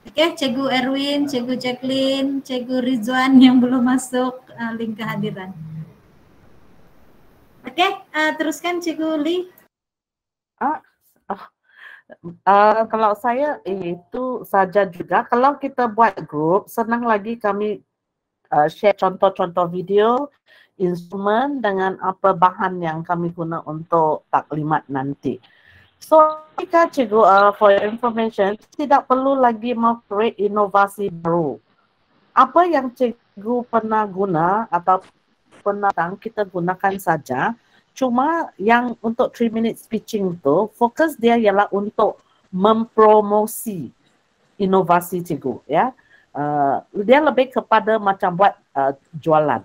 Oke, Cikgu Erwin, Cikgu Jacqueline, Cikgu Rizwan yang belum masuk link kehadiran. Oke, teruskan Cikgu Lee. Kalau saya itu saja juga, kalau kita buat grup, senang lagi kami share contoh-contoh video, instrumen dengan apa bahan yang kami guna untuk taklimat nanti. So, jika cikgu, for your information, tidak perlu lagi create inovasi baru. Apa yang cikgu pernah guna atau pernah kita gunakan saja. Cuma yang untuk 3 minute speaking tu, fokus dia ialah untuk mempromosi inovasi cikgu. Ya, dia lebih kepada macam buat jualan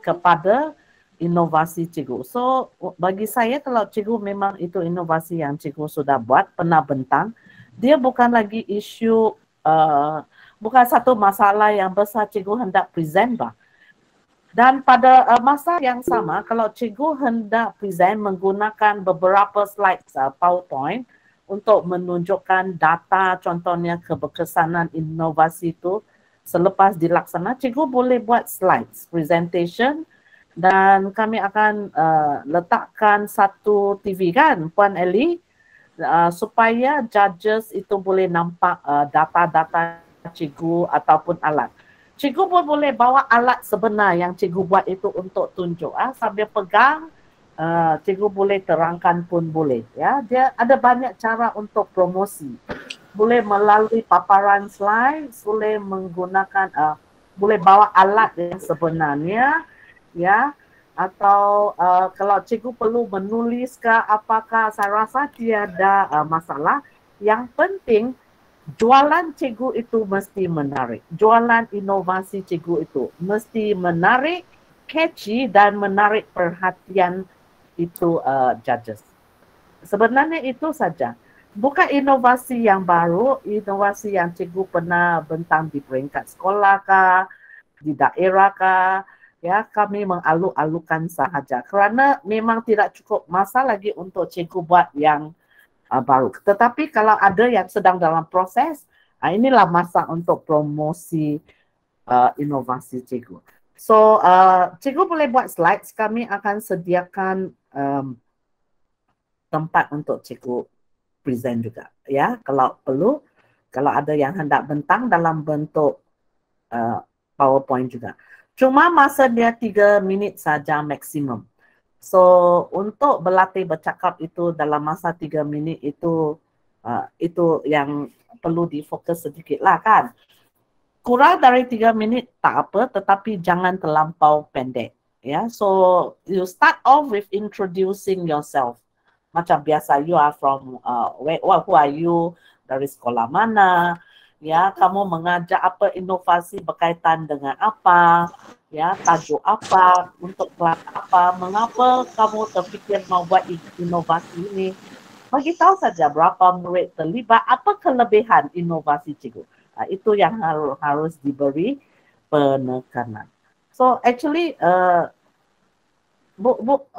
kepada inovasi cikgu. So bagi saya kalau cikgu memang itu inovasi yang cikgu sudah buat, pernah bentang, dia bukan lagi isu, bukan satu masalah yang besar cikgu hendak present bah. Dan pada masa yang sama, kalau cikgu hendak present menggunakan beberapa slides PowerPoint untuk menunjukkan data, contohnya keberkesanan inovasi itu selepas dilaksana, cikgu boleh buat slides, presentation, dan kami akan letakkan satu TV kan, Puan Eli, supaya judges itu boleh nampak data-data cikgu ataupun alat. Cikgu pun boleh bawa alat sebenar yang cikgu buat itu untuk tunjuk. Sambil pegang, cikgu boleh terangkan pun boleh. Ya, dia ada banyak cara untuk promosi. Boleh melalui paparan slide, boleh menggunakan, boleh bawa alat yang sebenarnya. Ya, atau kalau cikgu perlu menulis ke apakah, saya rasa tiada masalah. Yang penting jualan cikgu itu mesti menarik. Jualan inovasi cikgu itu mesti menarik, catchy dan menarik perhatian itu judges. Sebenarnya itu saja. Bukan inovasi yang baru, inovasi yang cikgu pernah bentang di peringkat sekolah kah, di daerah kah. Ya, kami mengalu-alukan sahaja kerana memang tidak cukup masa lagi untuk cikgu buat yang baru. Tetapi kalau ada yang sedang dalam proses, inilah masa untuk promosi inovasi cikgu. So, cikgu boleh buat slides, kami akan sediakan tempat untuk cikgu present juga. Ya, kalau perlu, kalau ada yang hendak bentang dalam bentuk PowerPoint juga. Cuma masa dia 3 minit saja maksimum. So, untuk berlatih bercakap itu dalam masa 3 minit itu yang perlu difokus sedikit lah kan. Kurang dari 3 minit tak apa, tetapi jangan terlampau pendek. Ya, so you start off with introducing yourself. Macam biasa, you are from who are you, dari sekolah mana, ya, kamu mengajak apa inovasi berkaitan dengan apa, ya, tajuk apa, untuk kelas apa, mengapa kamu terfikir mau buat inovasi ini. Bagi tahu saja berapa murid terlibat, apa kelebihan inovasi cikgu. Itu yang harus diberi penekanan. So actually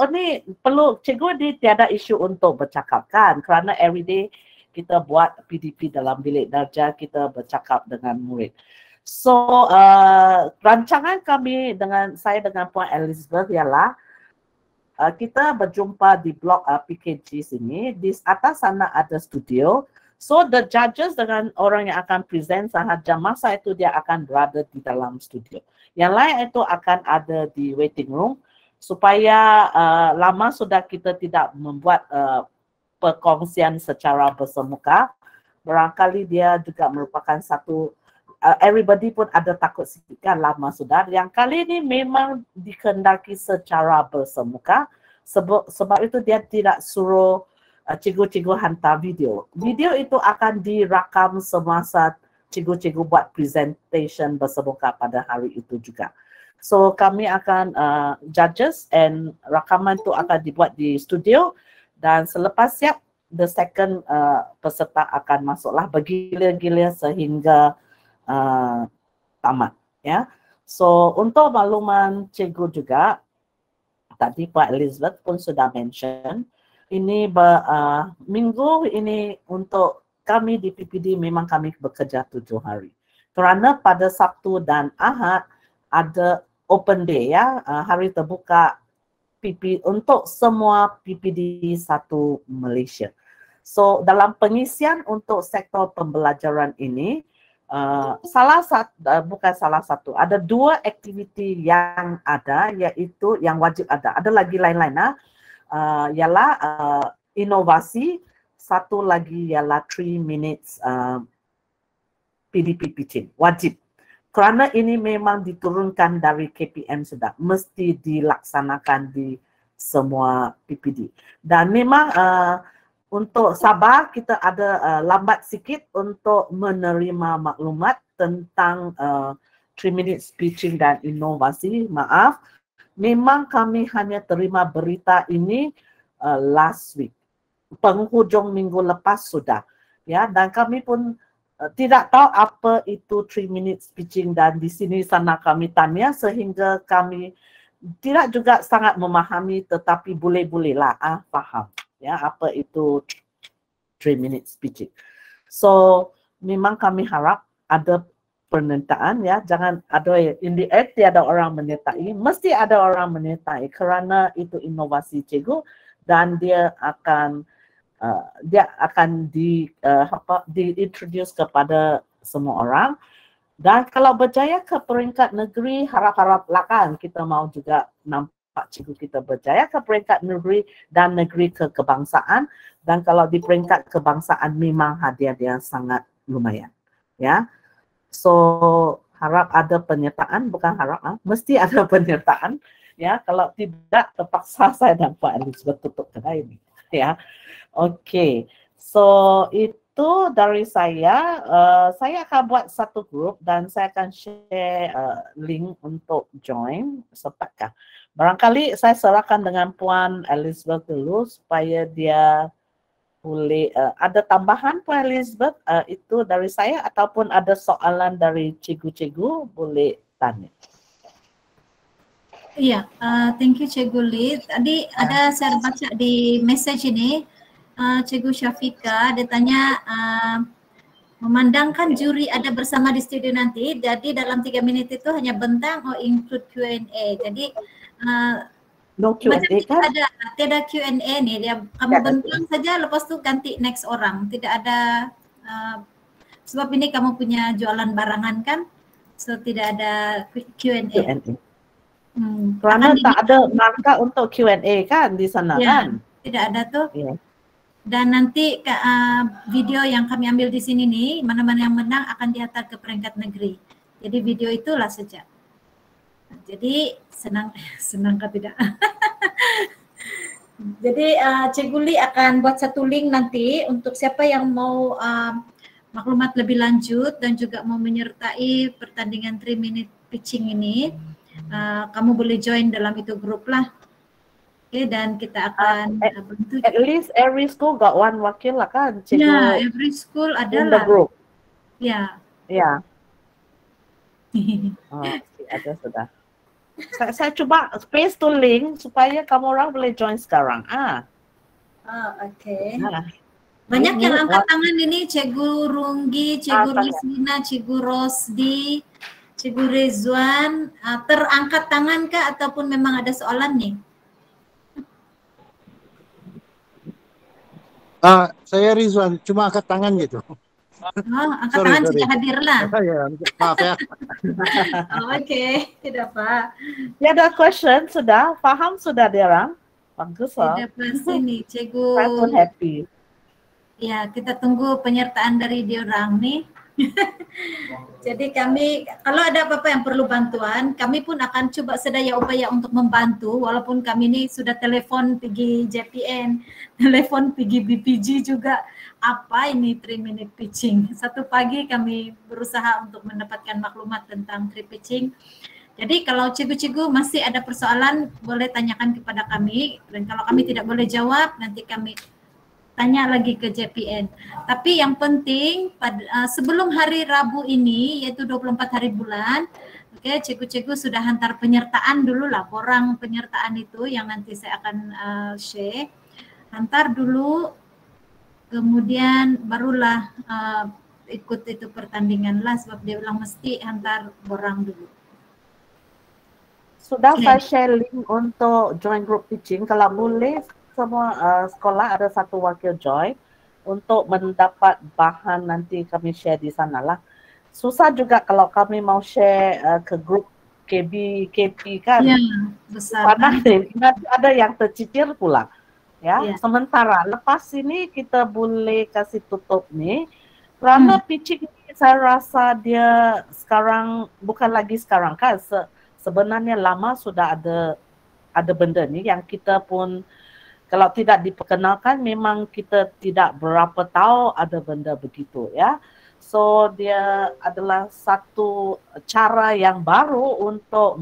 ini perlu cikgu di tiada isu untuk bercakap kan, kerana everyday kita buat PDP dalam bilik darjah, kita bercakap dengan murid. So, rancangan kami dengan Puan Elizabeth ialah kita berjumpa di blok PKG sini. Di atas sana ada studio. So, the judges dengan orang yang akan present sahaja masa itu dia akan berada di dalam studio. Yang lain itu akan ada di waiting room supaya lama sudah kita tidak membuat perkongsian secara bersemuka. Barangkali dia juga merupakan satu, everybody pun ada takut sikit kan, lama sudah. Yang kali ini memang dikehendaki secara bersemuka, sebab itu dia tidak suruh cikgu-cikgu hantar video. Video itu akan dirakam semasa cikgu-cikgu buat presentation bersemuka pada hari itu juga. So kami akan judges and rakaman itu akan dibuat di studio, dan selepas siap the second peserta akan masuklah bergilir-gilir sehingga tamat, ya. So untuk makluman cikgu juga, tadi Pak Elizabeth pun sudah mention, ini minggu ini untuk kami di PPD memang kami bekerja 7 hari. Kerana pada Sabtu dan Ahad ada open day, ya, hari terbuka untuk semua PPD 1 Malaysia. So dalam pengisian untuk sektor pembelajaran ini, bukan salah satu, ada 2 aktiviti yang ada, iaitu yang wajib ada. Ada lagi lain-lain, ialah inovasi, satu lagi ialah 3 minutes PDP pitching, wajib. Kerana ini memang diturunkan dari KPM sudah, mesti dilaksanakan di semua PPD. Dan memang untuk Sabah kita ada lambat sikit untuk menerima maklumat tentang 3 minutes pitching dan inovasi. Maaf, memang kami hanya terima berita ini last week. Penghujung minggu lepas sudah. Ya, dan kami pun tidak tahu apa itu 3 minutes pitching, dan di sini sana kami tanya sehingga kami tidak juga sangat memahami, tetapi boleh-bolehlah faham, ya, apa itu 3 minutes pitching. So memang kami harap ada penyertaan, ya, jangan ada in the end tiada orang menyertai, mesti ada orang menyertai kerana itu inovasi cikgu dan dia akan diintroduce kepada semua orang. Dan kalau berjaya ke peringkat negeri, harap-haraplah kan kita mau juga nampak cikgu kita berjaya ke peringkat negeri dan negeri ke kebangsaan. Dan kalau di peringkat kebangsaan memang hadiah dia sangat lumayan, ya. So harap ada penyertaan, bukan harap, mesti ada penyertaan, ya. Kalau tidak terpaksa saya dan Pak Elizabeth tutup kedai ini, ya. Oke, so itu dari saya. Saya akan buat satu grup dan saya akan share link untuk join. Sepatkah? Barangkali saya serahkan dengan Puan Elizabeth dulu supaya dia boleh ada tambahan, Puan Elizabeth, itu dari saya, ataupun ada soalan dari cikgu-cikgu boleh tanya. Iya, thank you Cikgu Lee. Tadi ada saya baca di message ini, Cikgu Syafika, dia tanya, memandangkan juri ada bersama di studio nanti, jadi dalam 3 minit itu hanya bentang or include Q&A. Jadi no Q&A kan? Tiada Q&A nih, dia kamu bentang saja, lepas tu ganti next orang. Tidak ada, sebab ini kamu punya jualan barangan kan, so tidak ada Q&A. Kerana tak ada marka untuk Q&A kan di sana, ya, kan? Tidak ada tuh. Yeah. Dan nanti video yang kami ambil di sini nih, mana-mana yang menang akan dihantar ke peringkat negeri. Jadi video itulah saja. Jadi senang kah tidak? Jadi Cikgu Lee akan buat satu link nanti untuk siapa yang mau maklumat lebih lanjut dan juga mau menyertai pertandingan 3 minute pitching ini. Kamu boleh join dalam itu grup lah. Oke, dan kita akan bantu. At least every school got one wakil lah kan? Ya, yeah, every school adalah. Group. Ya. Ya. Ada sudah. Saya coba paste to link supaya kamu orang boleh join sekarang. Oke. Banyak yang angkat tangan ini, Cikgu Runggi, Cikgu Risina, Cikgu Rosdi, Cikgu Rezwan. Terangkat tangan kah ataupun memang ada soalan nih? Saya Rizwan, cuma angkat tangan gitu. Angkat tangan sudah hadir lah. Maaf ya. Oke, tidak apa. Ya, ada question sudah, faham sudah dia orang? Bagus Sudah plus ini, Cikgu. Saya pun happy. Ya, kita tunggu penyertaan dari diorang nih. Jadi kami, kalau ada apa-apa yang perlu bantuan, kami pun akan coba sedaya upaya untuk membantu, walaupun kami ini sudah telepon pergi JPN, telepon pergi BPG juga, apa ini 3-minute pitching. Satu pagi kami berusaha untuk mendapatkan maklumat tentang 3 pitching. Jadi kalau cikgu-cikgu masih ada persoalan, boleh tanyakan kepada kami, dan kalau kami tidak boleh jawab, nanti kami tanya lagi ke JPN. Tapi yang penting sebelum hari Rabu ini, yaitu 24 hari bulan, oke, cikgu-cikgu sudah hantar penyertaan dulu lah, borang penyertaan itu yang nanti saya akan share. Hantar dulu, kemudian barulah ikut itu pertandingan lah, sebab dia bilang mesti hantar borang dulu. Sudah saya share link untuk join group pitching. Kalau boleh, semua sekolah ada satu wakil join untuk mendapat bahan, nanti kami share di sana lah. Susah juga kalau kami mau share ke grup KP kan. Ya, besar. Nanti ada yang tercicir pula. Ya, sementara lepas ini kita boleh kasih tutup nih. Kerana pitching ini saya rasa dia sekarang, bukan lagi sekarang kan, sebenarnya lama sudah ada benda ni yang kita pun kalau tidak diperkenalkan memang kita tidak berapa tahu ada benda begitu ya. So dia adalah satu cara yang baru untuk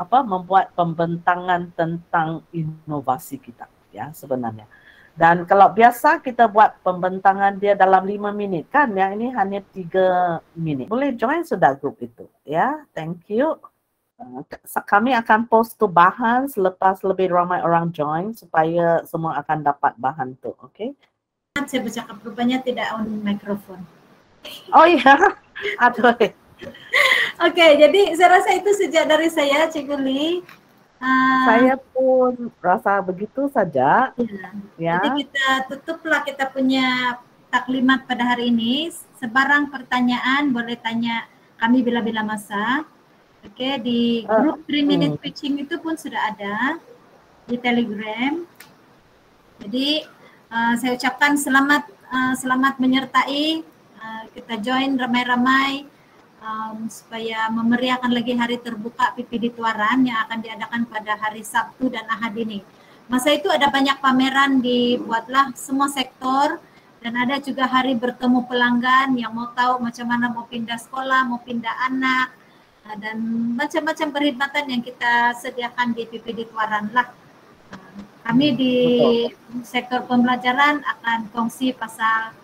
membuat pembentangan tentang inovasi kita ya sebenarnya. Dan kalau biasa kita buat pembentangan dia dalam 5 minit kan, yang ini hanya 3 minit. Boleh join sudah grup itu ya. Thank you. Kami akan post tu bahan selepas lebih ramai orang join supaya semua akan dapat bahan tu, okey? Saya bercakap rupanya tidak on mikrofon. Oh iya, aduh. Okey, jadi saya rasa itu sejak dari saya, Cikgu Lee. Saya pun rasa begitu saja. Ya. Jadi kita tutuplah kita punya taklimat pada hari ini. Sebarang pertanyaan boleh tanya kami bila-bila masa. Oke, di grup 3-minute pitching itu pun sudah ada di Telegram. Jadi saya ucapkan selamat menyertai, kita join ramai-ramai supaya memeriahkan lagi hari terbuka PPD Tuaran yang akan diadakan pada hari Sabtu dan Ahad ini. Masa itu ada banyak pameran dibuatlah semua sektor, dan ada juga hari bertemu pelanggan yang mau tahu macam mana mau pindah sekolah, mau pindah anak, dan macam-macam perkhidmatan yang kita sediakan di PPD Tuaran lah. Kami di sektor pembelajaran akan kongsi pasal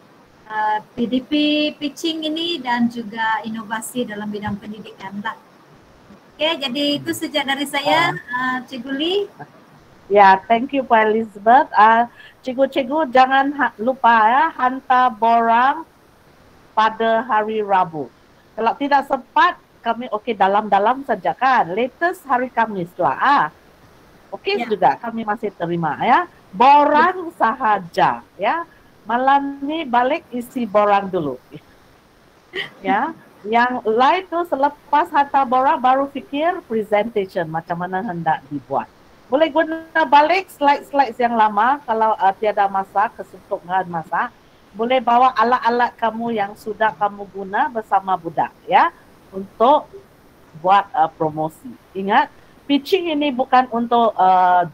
PDP pitching ini dan juga inovasi dalam bidang pendidikan lah. Oke, jadi itu sejak dari saya, Cikgu Lee. Ya, thank you Pak Elizabeth. Cikgu-cikgu jangan lupa ya, hantar borang pada hari Rabu. Kalau tidak sempat, kami okey dalam-dalam saja kan. Latest hari Khamis lah. Okey juga kami masih terima ya. Borang sahaja ya. Malam ni balik isi borang dulu. Ya. Yang lain tu selepas hantar borang baru fikir presentation macam mana hendak dibuat. Boleh guna balik slide-slide yang lama kalau tiada masa, kesuntukan masa. Boleh bawa alat-alat kamu yang sudah kamu guna bersama budak ya. Untuk buat promosi. Ingat, pitching ini bukan untuk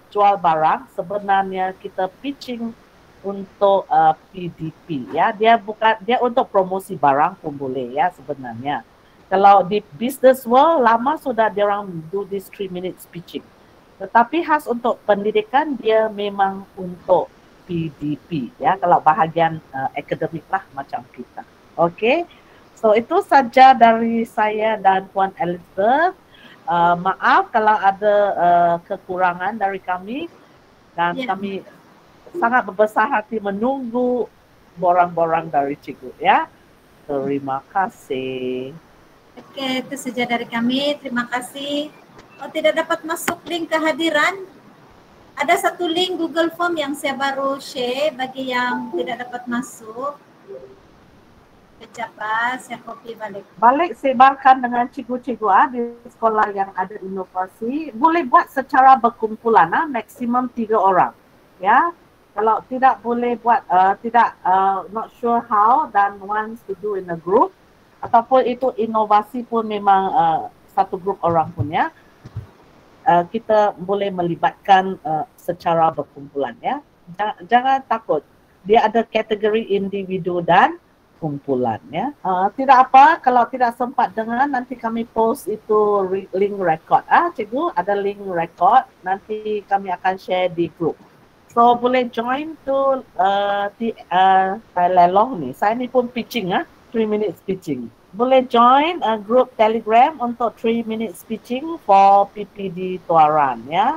jual barang. Sebenarnya kita pitching untuk PDP ya. Dia untuk promosi barang pun boleh ya sebenarnya. Kalau di business world lama sudah dia orang do this 3 minutes pitching. Tetapi khas untuk pendidikan dia memang untuk PDP ya. Kalau bahagian akademik lah macam kita. Okey. So itu saja dari saya dan Puan Elizabeth. Maaf kalau ada kekurangan dari kami dan kami sangat berbesar hati menunggu borang-borang dari Cikgu ya. Terima kasih. Okey, itu saja dari kami. Terima kasih. Oh, tidak dapat masuk link kehadiran. Ada satu link Google Form yang saya baru share bagi yang tidak dapat masuk. Kejap saya copy balik. Balik sebarkan dengan cikgu-cikgu di sekolah yang ada inovasi. Boleh buat secara berkumpulan, maksimum 3 orang. Ya, kalau tidak boleh buat, not sure how dan wants to do in a group, ataupun itu inovasi pun memang satu grup orang punya, kita boleh melibatkan secara berkumpulan. Ya, jangan takut. Dia ada kategori individu dan kumpulan, ya. Tidak apa kalau tidak sempat dengar, nanti kami post itu link record. Cikgu ada link record, nanti kami akan share di grup. So boleh join tu Lelong ni. Saya ni pun pitching 3 minutes pitching. Boleh join grup Telegram untuk 3 minutes pitching for PPD Tuaran, ya.